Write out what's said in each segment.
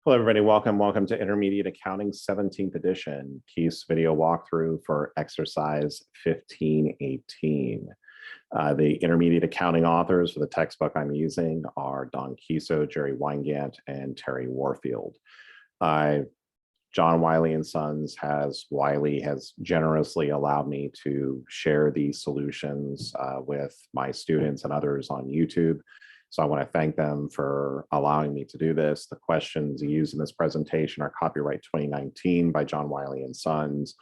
Hello, everybody. Welcome to Intermediate Accounting 17th edition, Keith's video walkthrough for exercise 1518. The intermediate accounting authors for the textbook I'm using are Don Kiso, Jerry Weingant, and Terry Warfield. John Wiley and Sons Wiley has generously allowed me to share these solutions with my students and others on YouTube. So I want to thank them for allowing me to do this. The questions used in this presentation are copyright 2019 by John Wiley and Sons.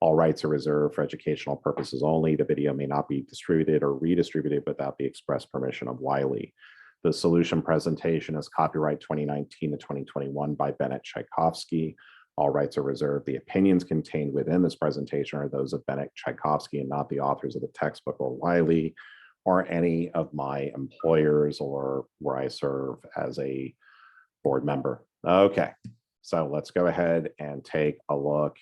All rights are reserved for educational purposes only. The video may not be distributed or redistributed without the express permission of Wiley. The solution presentation is copyright 2019 to 2021 by Bennett Tchaikovsky. All rights are reserved. The opinions contained within this presentation are those of Bennett Tchaikovsky and not the authors of the textbook or Wiley, or any of my employers or where I serve as a board member. Okay, so let's go ahead and take a look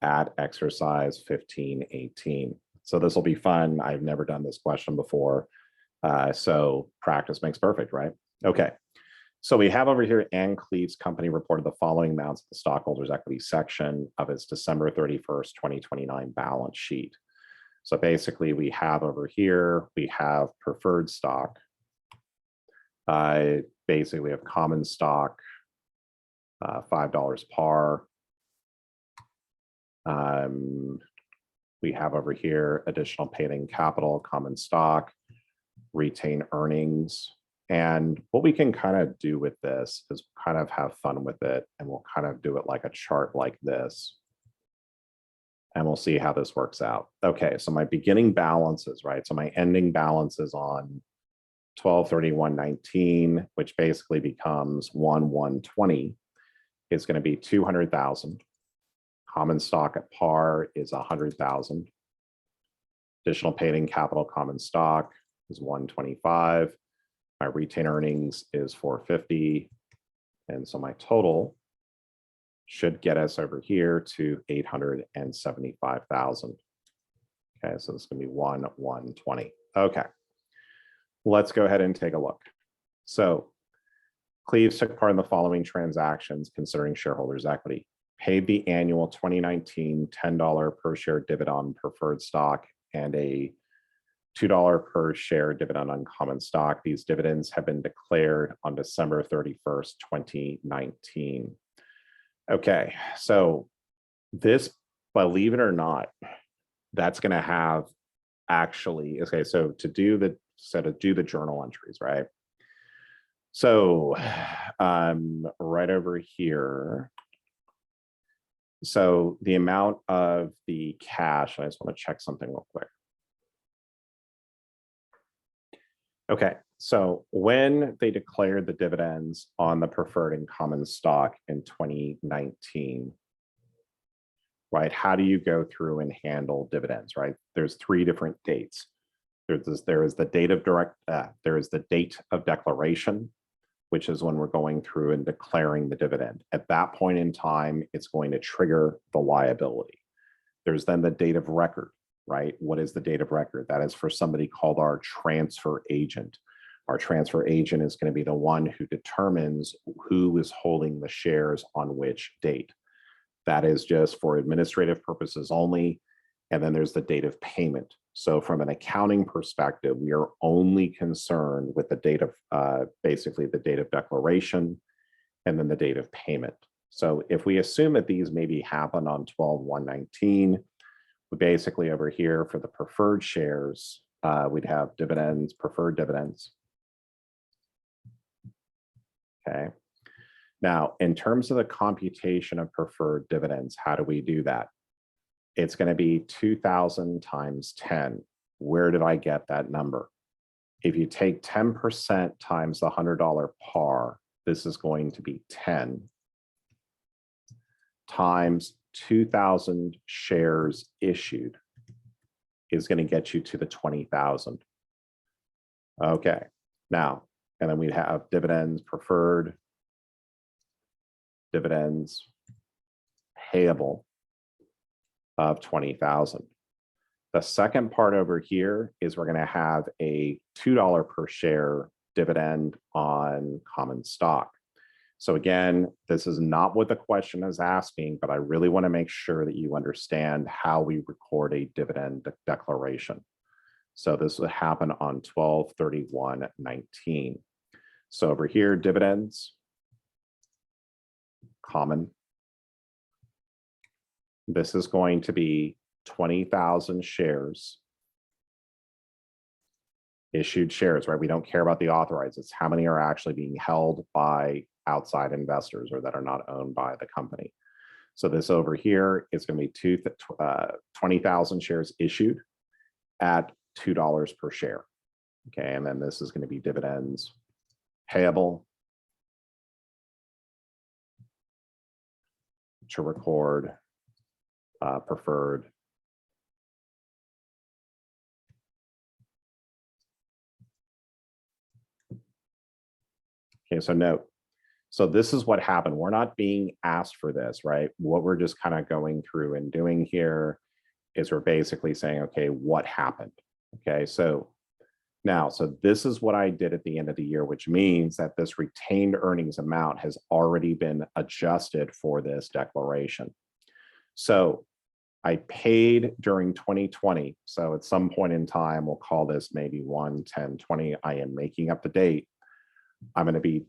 at exercise 1518. So this will be fun. I've never done this question before. So practice makes perfect, right? Okay, so we have over here, Encleves Company reported the following amounts of the stockholders' equity section of its December 31st, 2029 balance sheet. So basically we have over here, we have preferred stock. Basically we have common stock, $5 par. We have over here additional paid-in capital, common stock, retained earnings. And what we can kind of do with this is kind of have fun with it. And we'll kind of do it like a chart like this. And we'll see how this works out. Okay, so my beginning balances, right? So my ending balances on 12/31/19, which basically becomes 1/1/20, is going to be 200,000. Common stock at par is 100,000. Additional paid-in capital common stock is 125. My retained earnings is 450. And so my total should get us over here to 875,000. Okay, so this is going to be 1/1/20. Okay, let's go ahead and take a look. So Cleves took part in the following transactions considering shareholders' equity. Paid the annual 2019 $10 per share dividend on preferred stock and a $2 per share dividend on common stock. These dividends have been declared on December 31st, 2019. Okay, so this, believe it or not, that's going to have actually, okay, so to do the journal entries, right? So right over here, so the amount of the cash, I just want to check something real quick. Okay, so when they declared the dividends on the preferred and common stock in 2019, right? How do you go through and handle dividends, right? There's three different dates. There is the date of declaration, which is when we're going through and declaring the dividend. At that point in time, it's going to trigger the liability. There's then the date of record, right? What is the date of record? That is for somebody called our transfer agent. Our transfer agent is going to be the one who determines who is holding the shares on which date. That is just for administrative purposes only. And then there's the date of payment. So from an accounting perspective, we are only concerned with the date of, basically the date of declaration and then the date of payment. So if we assume that these maybe happen on 12/1/19, basically over here for the preferred shares, we'd have dividends, preferred dividends. Okay. Now, in terms of the computation of preferred dividends, how do we do that? It's going to be 2,000 times 10. Where did I get that number? If you take 10% times the $100 par, this is going to be 10 times 2,000 shares issued is going to get you to the 20,000. Okay, now, and then we'd have dividends, preferred, dividends payable of 20,000. The second part over here is we're going to have a $2 per share dividend on common stock. So again, this is not what the question is asking, but I really want to make sure that you understand how we record a dividend declaration. So this would happen on 12/31/19. So over here, dividends, common. This is going to be 20,000 shares, issued shares, right? We don't care about the authorized. It's how many are actually being held by outside investors or that are not owned by the company. So this over here is going to be 20,000 shares issued at $2 per share. Okay, and then this is going to be dividends payable to record preferred Okay, so note, so this is what happened. We're not being asked for this, right? What we're just kind of going through and doing here is we're basically saying, okay, what happened? Okay, so now, so this is what I did at the end of the year, which means that this retained earnings amount has already been adjusted for this declaration. So I paid during 2020. So at some point in time, we'll call this maybe 1/10/20. I am making up the date. I'm going to be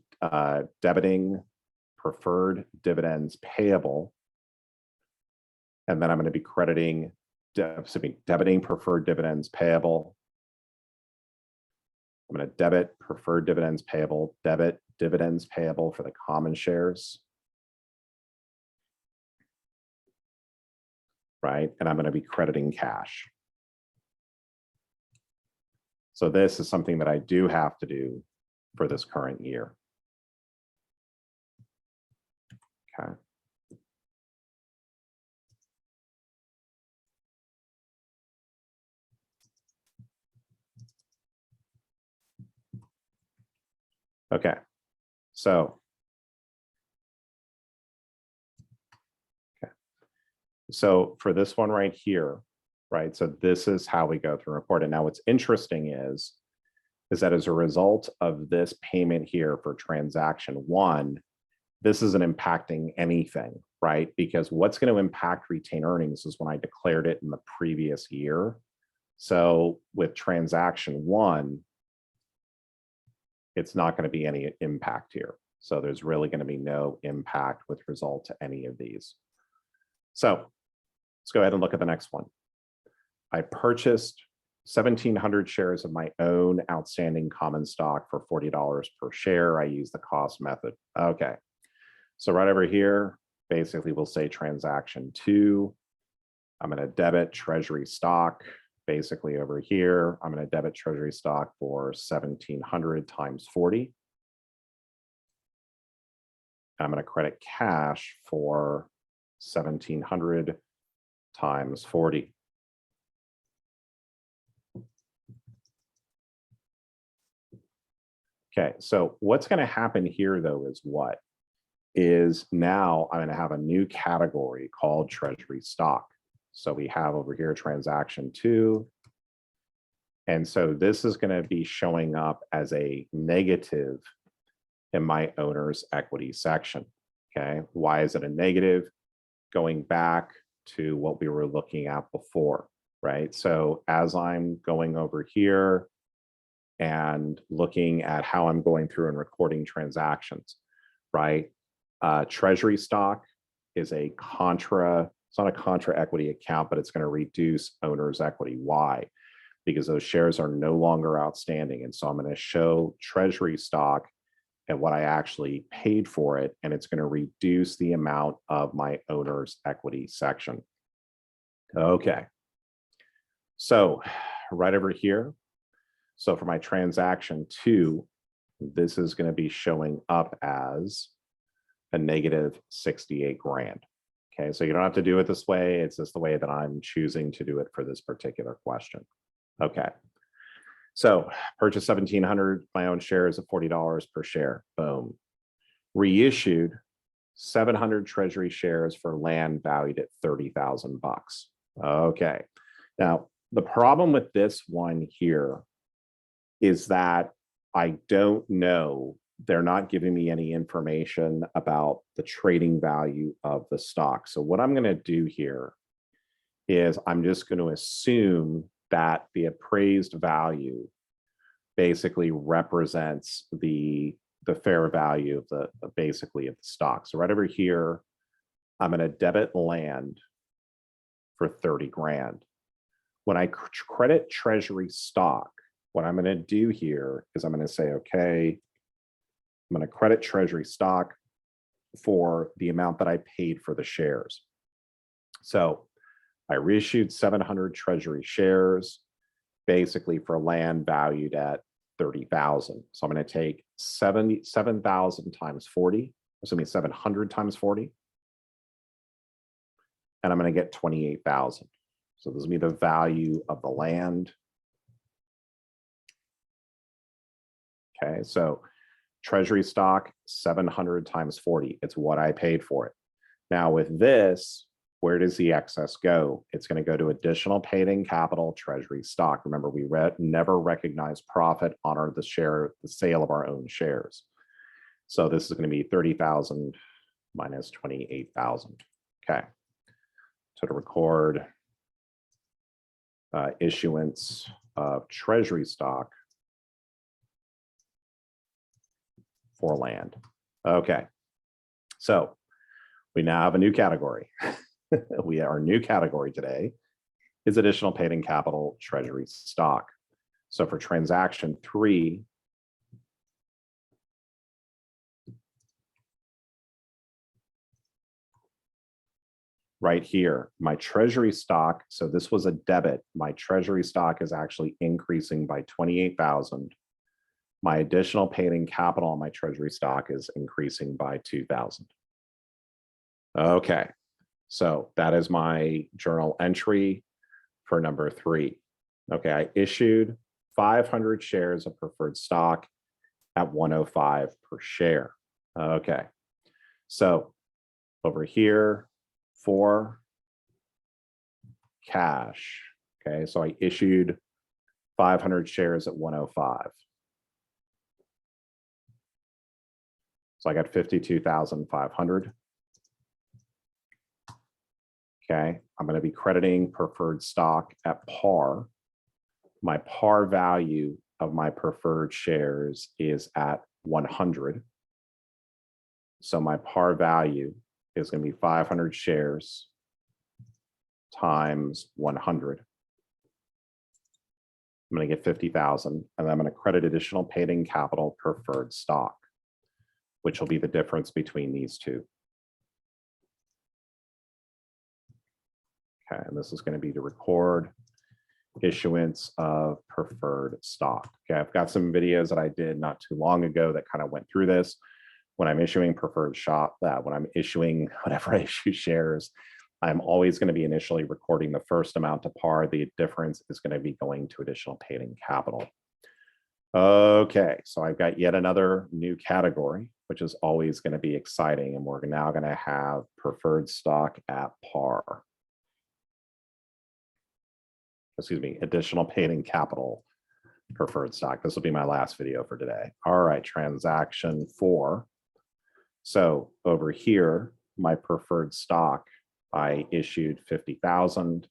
debiting preferred dividends payable. And then I'm going to be crediting, debiting preferred dividends payable. I'm going to debit preferred dividends payable, debit dividends payable for the common shares. Right? And I'm going to be crediting cash. So this is something that I do have to do for this current year. Okay. Okay. So, so for this one right here, right? So this is how we go through and report it. Now, what's interesting is that as a result of this payment here for transaction one, this isn't impacting anything, right? Because what's going to impact retained earnings is when I declared it in the previous year. So with transaction one, it's not going to be any impact here. So there's really going to be no impact with result to any of these. So let's go ahead and look at the next one. I purchased 1,700 shares of my own outstanding common stock for $40 per share. I use the cost method. Okay. So right over here, basically we'll say transaction two. I'm going to debit treasury stock. Basically over here, I'm going to debit treasury stock for 1,700 times 40. I'm going to credit cash for 1,700 times 40. Okay, so what's going to happen here though is what? Is now I'm going to have a new category called treasury stock. So we have over here transaction two. And so this is going to be showing up as a negative in my owner's equity section. Okay, why is it a negative? Going back to what we were looking at before, right? So as I'm going over here and looking at how I'm going through and recording transactions, right? Treasury stock is a contra, it's not a contra equity account, but it's going to reduce owner's equity. Why? Because those shares are no longer outstanding. And so I'm going to show treasury stock and what I actually paid for it, and it's going to reduce the amount of my owner's equity section. Okay. So right over here, so for my transaction two, this is going to be showing up as a negative 68 grand. Okay, so you don't have to do it this way. It's just the way that I'm choosing to do it for this particular question. Okay, so purchase 1,700 my own shares at $40 per share. Boom. Reissued 700 treasury shares for land valued at 30,000 bucks. Okay, now the problem with this one here is that I don't know they're not giving me any information about the trading value of the stock. So what I'm going to do here is I'm just going to assume that the appraised value basically represents the fair value of the basically of the stock. So right over here, I'm going to debit land for 30 grand. When I credit Treasury stock, what I'm going to do here is I'm going to say, okay, I'm going to credit Treasury stock for the amount that I paid for the shares. So I reissued 700 Treasury shares, basically for land valued at 30,000. So I'm going to take 7,000 times 40, assuming 700 times 40, and I'm going to get 28,000. So this will be the value of the land. Okay, so Treasury stock, 700 times 40. It's what I paid for it. Now with this, where does the excess go? It's going to go to additional paid-in capital Treasury stock. Remember, we never recognize profit on the sale of our own shares. So this is going to be 30,000 minus 28,000. Okay. So to record issuance of Treasury stock for land. Okay. So we now have a new category. Our new category today is additional paid-in capital Treasury stock. So for transaction 3, right here, my Treasury stock, so this was a debit, my Treasury stock is actually increasing by 28,000. My additional paid-in capital on my Treasury stock is increasing by 2,000. Okay. So that is my journal entry for number 3. Okay, I issued 500 shares of preferred stock at 105 per share. Okay, so over here for cash. Okay, so I issued 500 shares at 105. So I got 52,500. Okay, I'm going to be crediting preferred stock at par. My par value of my preferred shares is at 100. So my par value is going to be 500 shares times 100. I'm going to get 50,000, and I'm going to credit additional paid-in capital preferred stock, which will be the difference between these two. Okay, and this is going to be to record issuance of preferred stock. Okay, I've got some videos that I did not too long ago that kind of went through this. When I'm issuing preferred stock, when I'm issuing whatever I issue shares, I'm always going to be initially recording the first amount to par. The difference is going to be going to additional paid-in capital. Okay, so I've got yet another new category, which is always going to be exciting, and we're now going to have preferred stock at par. Excuse me, additional paid-in capital preferred stock. This will be my last video for today. All right, transaction 4. So over here, my preferred stock, I issued 50,000,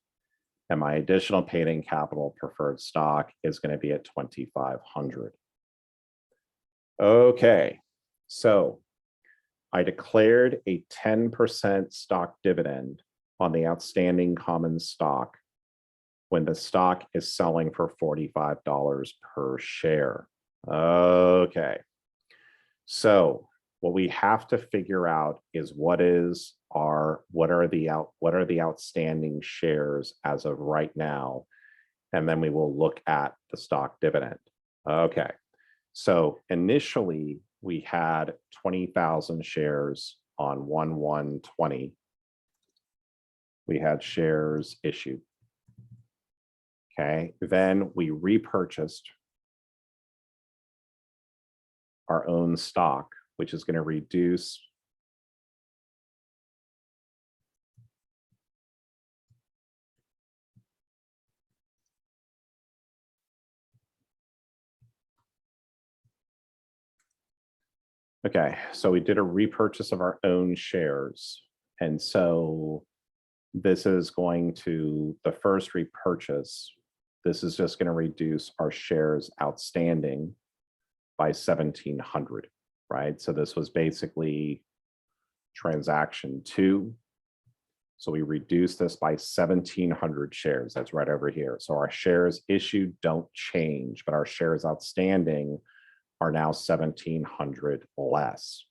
and my additional paid-in capital preferred stock is going to be at 2,500. Okay, so I declared a 10% stock dividend on the outstanding common stock when the stock is selling for $45 per share. Okay, so what we have to figure out is what are the outstanding shares as of right now, and then we will look at the stock dividend. Okay, so initially we had 20,000 shares on 1/1/20. We had shares issued. Okay, then we repurchased our own stock, which is going to reduce Okay, so we did a repurchase of our own shares. And so this is going to, the first repurchase, this is just going to reduce our shares outstanding by 1,700, right? So this was basically transaction 2. So we reduce this by 1,700 shares. That's right over here. So our shares issued don't change, but our shares outstanding are now 1,700 less,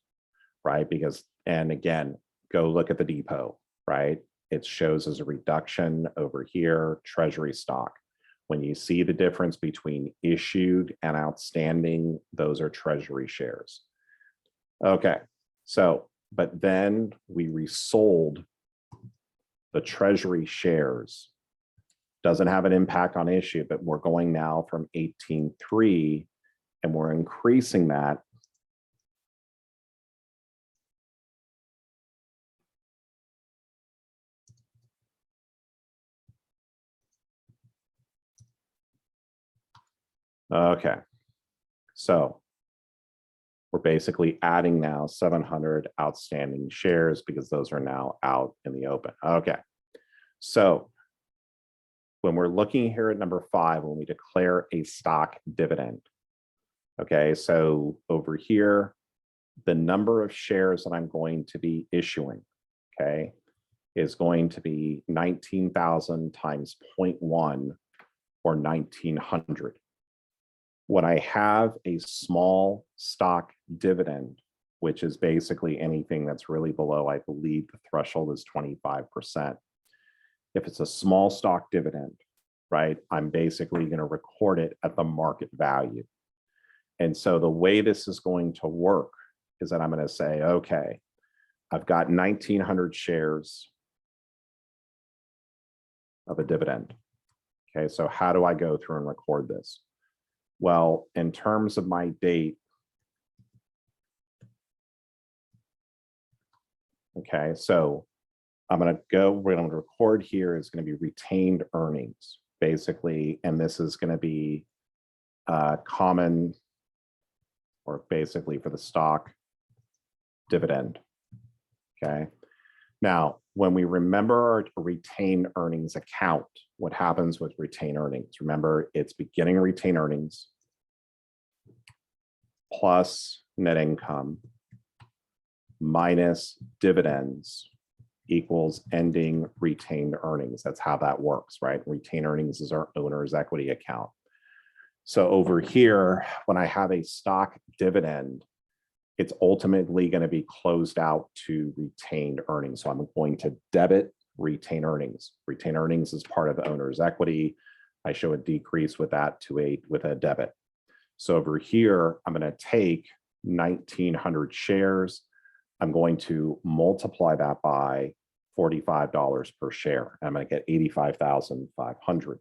right? Because, and again, go look at the depot, right? It shows as a reduction over here, Treasury stock. When you see the difference between issued and outstanding, those are Treasury shares. Okay, so, but then we resold the Treasury shares. Doesn't have an impact on issue, but we're going now from 18.3 and we're increasing that okay, so we're basically adding now 700 outstanding shares because those are now out in the open. Okay, so when we're looking here at number 5, when we declare a stock dividend, okay, so over here, the number of shares that I'm going to be issuing, okay, is going to be 19,000 times 0.1 or 1,900. When I have a small stock dividend, which is basically anything that's really below, I believe the threshold is 25%. If it's a small stock dividend, right, I'm basically going to record it at the market value. And so the way this is going to work is that I'm going to say, okay, I've got 1,900 shares of a dividend. Okay, so how do I go through and record this? Well, in terms of my date, okay, so I'm going to go, we're going to record here is going to be retained earnings, basically, and this is going to be common, or basically for the stock dividend, okay? Now, when we remember our retained earnings account, what happens with retained earnings? Remember, it's beginning retained earnings plus net income minus dividends equals ending retained earnings. That's how that works, right? Retained earnings is our owner's equity account. So over here, when I have a stock dividend, it's ultimately going to be closed out to retained earnings. So I'm going to debit retained earnings. Retained earnings is part of the owner's equity. I show a decrease with that to a debit. So over here, I'm going to take 1,900 shares. I'm going to multiply that by $45 per share. I'm going to get 85,500.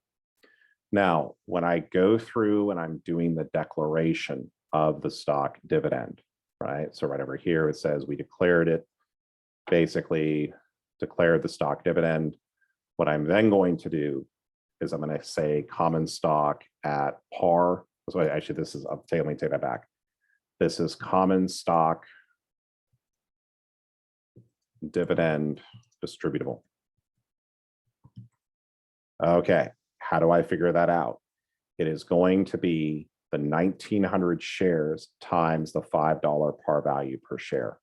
Now, when I go through and I'm doing the declaration of the stock dividend, right? So right over here, it says we declared it, basically declared the stock dividend. What I'm then going to do is I'm going to say common stock at par. So actually, this is, let me take that back. This is common stock dividend distributable. Okay, how do I figure that out? It is going to be the 1,900 shares times the $5 par value per share.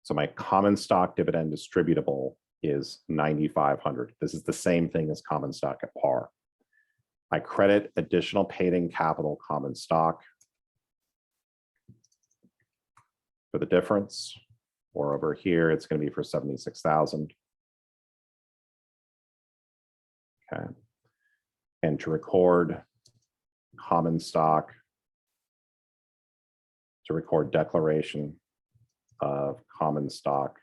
So my common stock dividend distributable is 9,500. This is the same thing as common stock at par. I credit additional paid-in capital common stock for the difference, or over here, it's going to be for 76,000. Okay. And to record common stock, to record declaration of common stock,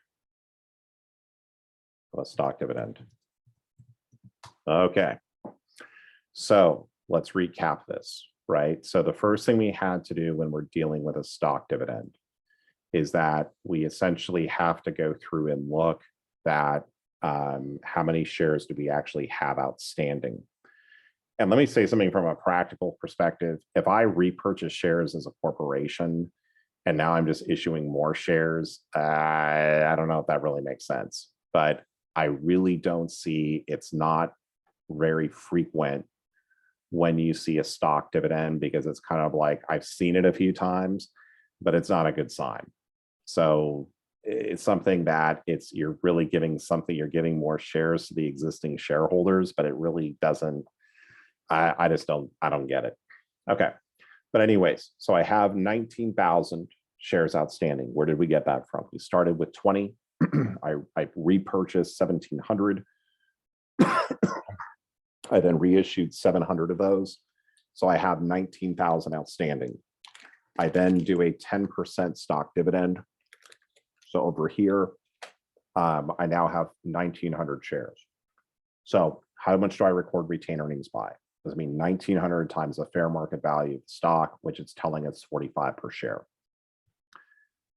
a stock dividend. Okay. So let's recap this, right? So the first thing we had to do when we're dealing with a stock dividend is that we essentially have to go through and look at how many shares do we actually have outstanding. And let me say something from a practical perspective. If I repurchase shares as a corporation and now I'm just issuing more shares, I don't know if that really makes sense. But I really don't see, it's not very frequent when you see a stock dividend, because it's kind of like, I've seen it a few times, but it's not a good sign. So it's something that you're really giving something, you're giving more shares to the existing shareholders, but it really doesn't, I don't get it. Okay. But anyways, so I have 19,000 shares outstanding. Where did we get that from? We started with 20. I repurchased 1,700. I then reissued 700 of those. So I have 19,000 outstanding. I then do a 10% stock dividend. So over here, I now have 1,900 shares. So how much do I record retained earnings by? Does it mean 1,900 times the fair market value of the stock, which it's telling us 45 per share.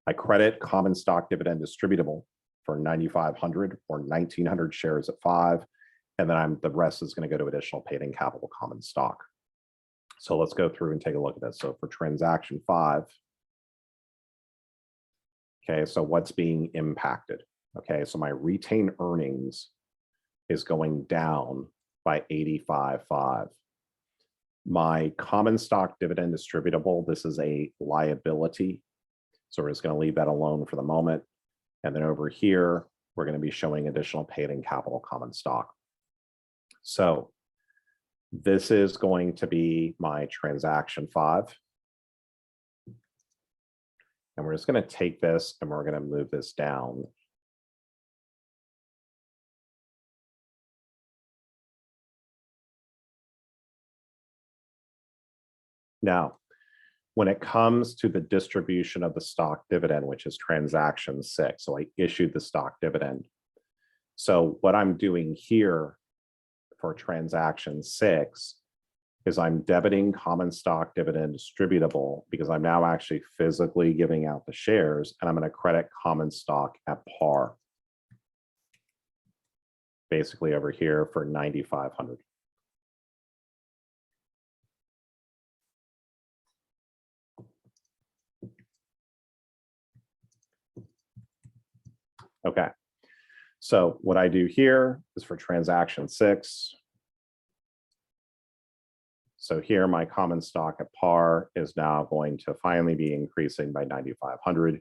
I credit common stock dividend distributable for 9,500 or 1,900 shares at 5. And then the rest is going to go to additional paid in capital common stock. So let's go through and take a look at this. So for transaction 5, okay, so what's being impacted? Okay, so my retained earnings is going down by 85.5. My common stock dividend distributable, this is a liability. So we're just going to leave that alone for the moment. And then over here, we're going to be showing additional paid in capital common stock. So this is going to be my transaction 5. And we're just going to take this and we're going to move this down. Now, when it comes to the distribution of the stock dividend, which is transaction 6, so I issued the stock dividend. So what I'm doing here for transaction 6 is I'm debiting common stock dividend distributable because I'm now actually physically giving out the shares, and I'm going to credit common stock at par. Basically over here for 9,500. Okay. So what I do here is for transaction 6. So here my common stock at par is now going to finally be increasing by 9,500.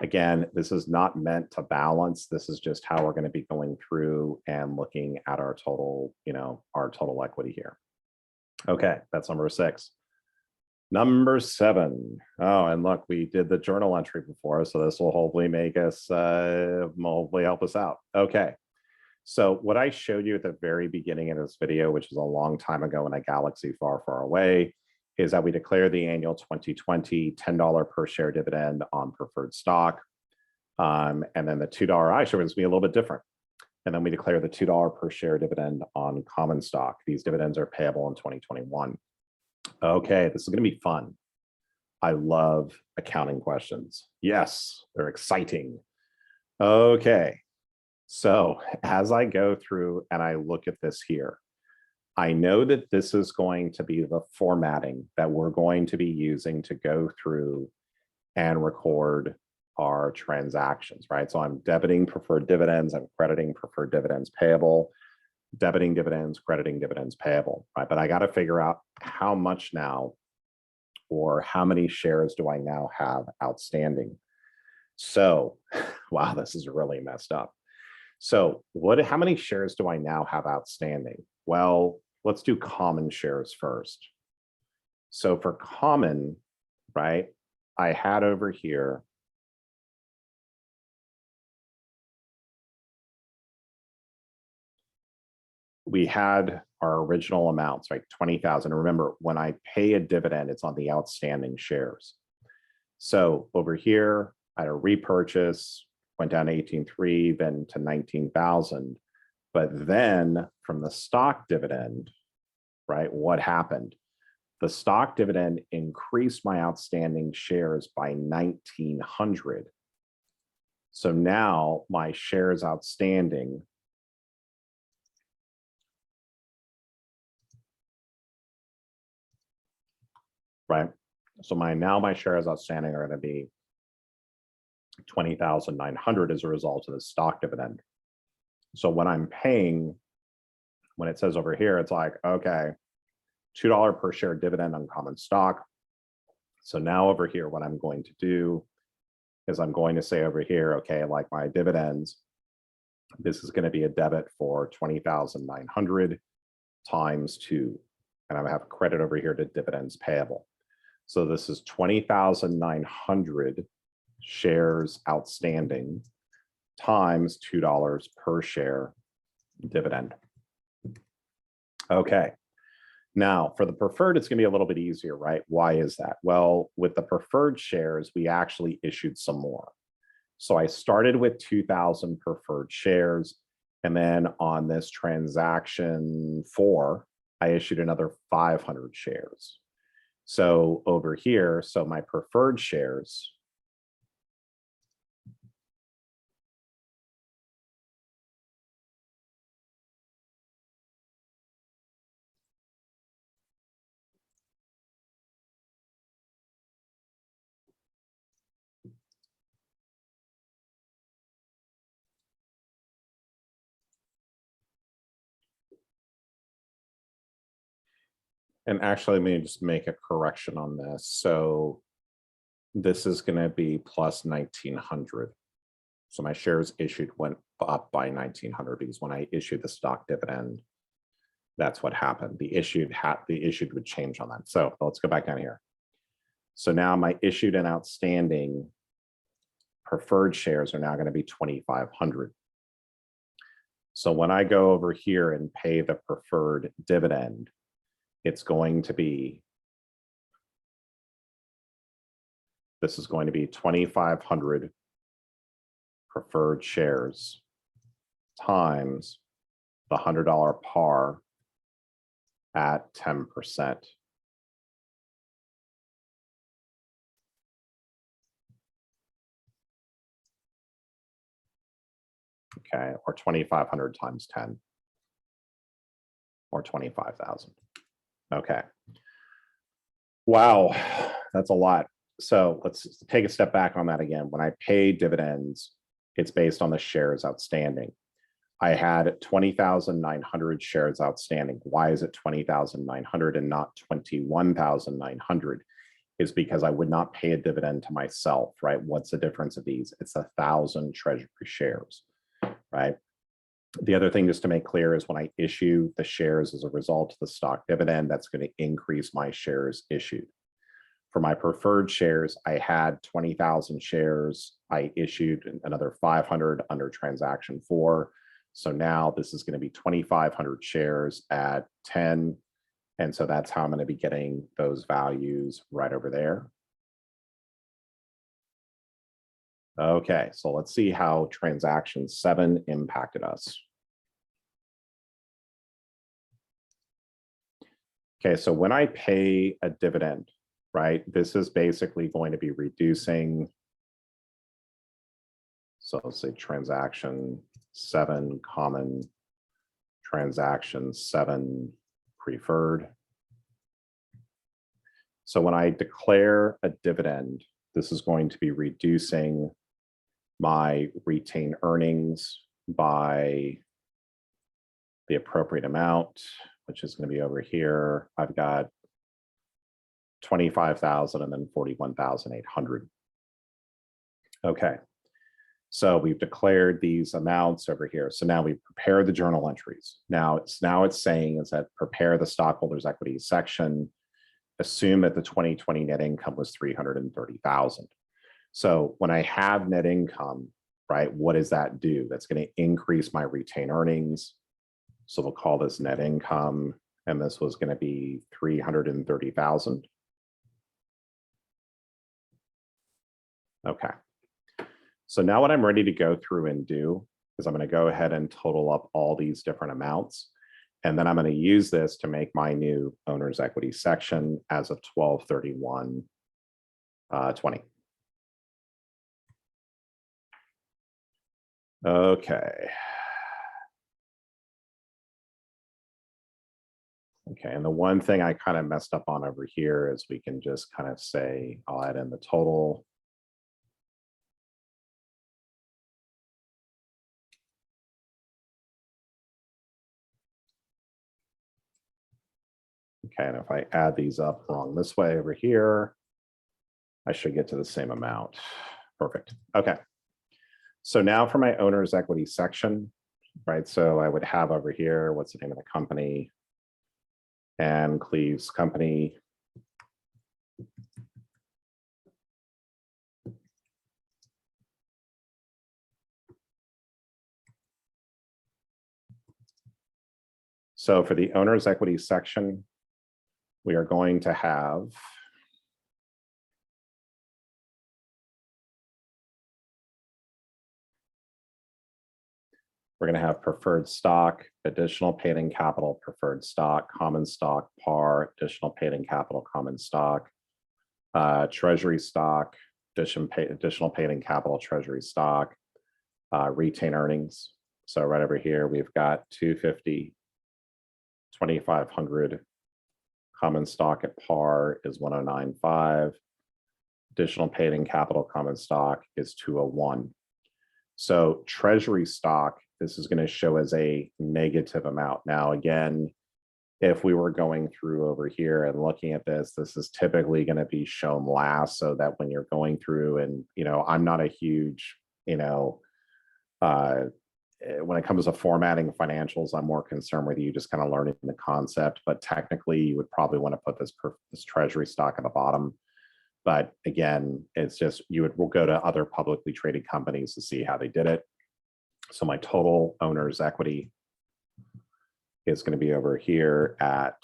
Again, this is not meant to balance. This is just how we're going to be going through and looking at our total, our total equity here. Okay, that's number 6. Number 7. Oh, and look, we did the journal entry before, so this will hopefully make us, hopefully help us out. Okay, so what I showed you at the very beginning of this video, which is a long time ago in a galaxy far, far away, is that we declare the annual 2020 $10 per share dividend on preferred stock. And then the $2 iShares is be a little bit different. And then we declare the $2 per share dividend on common stock. These dividends are payable in 2021. Okay, this is going to be fun. I love accounting questions. Yes, they're exciting. Okay, so as I go through and I look at this here, I know that this is going to be the formatting that we're going to be using to go through and record our transactions, right? So I'm debiting preferred dividends, I'm crediting preferred dividends payable, debiting dividends, crediting dividends payable, right? But I got to figure out how much now, or how many shares do I now have outstanding? So, wow, this is really messed up. So how many shares do I now have outstanding? Well, let's do common shares first. So for common, right, I had over here, we had our original amounts, right? 20,000. Remember, when I pay a dividend, it's on the outstanding shares. So over here, I had a repurchase, went down to 18.3, then to 19,000. But then from the stock dividend, right, what happened? The stock dividend increased my outstanding shares by 1,900. So now my shares outstanding right? So my shares outstanding are going to be 20,900 as a result of the stock dividend. So when I'm paying, when it says over here, it's like, okay, $2 per share dividend on common stock. So now over here, what I'm going to do is I'm going to say over here, okay, like my dividends, this is going to be a debit for 20,900 times 2. And I'm going to have credit over here to dividends payable. So this is 20,900 shares outstanding times $2 per share dividend. Okay. Now, for the preferred, it's going to be a little bit easier, right? Why is that? Well, with the preferred shares, we actually issued some more. So I started with 2,000 preferred shares. And then on this transaction 4, I issued another 500 shares. So over here, so my preferred shares, and actually, let me just make a correction on this. So this is going to be plus 1,900. So my shares issued went up by 1,900 because when I issued the stock dividend, that's what happened. The issued would change on that. So let's go back down here. So now my issued and outstanding preferred shares are now going to be 2,500. So when I go over here and pay the preferred dividend, it's going to be, this is going to be 2,500 preferred shares times the $100 par at 10%. Okay, or 2,500 times 10, or 25,000. Okay. Wow, that's a lot. So let's take a step back on that again. When I pay dividends, it's based on the shares outstanding. I had 20,900 shares outstanding. Why is it 20,900 and not 21,900? Is because I would not pay a dividend to myself, right? What's the difference of these? It's 1,000 treasury shares, right? The other thing just to make clear is when I issue the shares as a result of the stock dividend, that's going to increase my shares issued. For my preferred shares, I had 20,000 shares. I issued another 500 under transaction 4. So now this is going to be 2,500 shares at 10. And so that's how I'm going to be getting those values right over there. Okay, so let's see how transaction 7 impacted us. Okay, so when I pay a dividend, right, this is basically going to be reducing. So let's say transaction 7 common, transaction 7 preferred. So when I declare a dividend, this is going to be reducing my retained earnings by the appropriate amount, which is going to be over here. I've got 25,000 and then 41,800. Okay. So we've declared these amounts over here. So now we prepare the journal entries. Now it's saying is that prepare the stockholders' equity section. Assume that the 2020 net income was 330,000. So when I have net income, right, what does that do? That's going to increase my retained earnings. So we'll call this net income, and this was going to be 330,000. Okay. So now what I'm ready to go through and do is I'm going to go ahead and total up all these different amounts. And then I'm going to use this to make my new owner's equity section as of 12/31/20. Okay. Okay, and the one thing I kind of messed up on over here is we can just kind of say, I'll add in the total. Okay, and if I add these up along this way over here, I should get to the same amount. Perfect. Okay. So now for my owner's equity section, right? So I would have over here, what's the name of the company? Encleves Company. So for the owner's equity section, we are going to have we're going to have preferred stock, additional paid-in capital, preferred stock, common stock, par, additional paid-in capital, common stock, treasury stock, additional paid-in capital, treasury stock, retain earnings. So right over here, we've got 250, 2,500. Common stock at par is 109.5. Additional paid-in capital common stock is 201. So treasury stock, this is going to show as a negative amount. Now, again, if we were going through over here and looking at this, this is typically going to be shown last so that when you're going through and, I'm not a huge, when it comes to formatting financials, I'm more concerned with you just kind of learning the concept, but technically you would probably want to put this treasury stock at the bottom. But again, it's just, we'll go to other publicly traded companies to see how they did it. So my total owner's equity is going to be over here at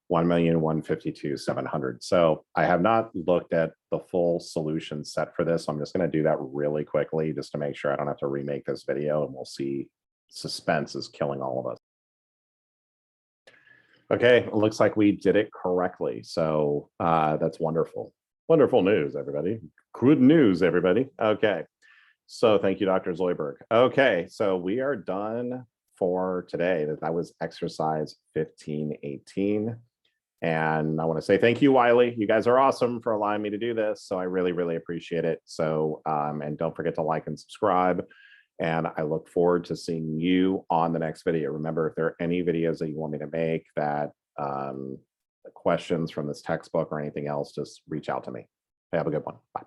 1,152,700. So I have not looked at the full solution set for this. So I'm just going to do that really quickly just to make sure I don't have to remake this video, and we'll see. Suspense is killing all of us. Okay, it looks like we did it correctly. So that's wonderful. Wonderful news, everybody. Good news, everybody. Okay, so thank you, Dr. Zoidberg. Okay, so we are done for today. That was exercise 1518. And I want to say thank you, Wiley. You guys are awesome for allowing me to do this. So I really, really appreciate it. So, and don't forget to like and subscribe. And I look forward to seeing you on the next video. Remember, if there are any videos that you want me to make that questions from this textbook or anything else, just reach out to me. Have a good one. Bye.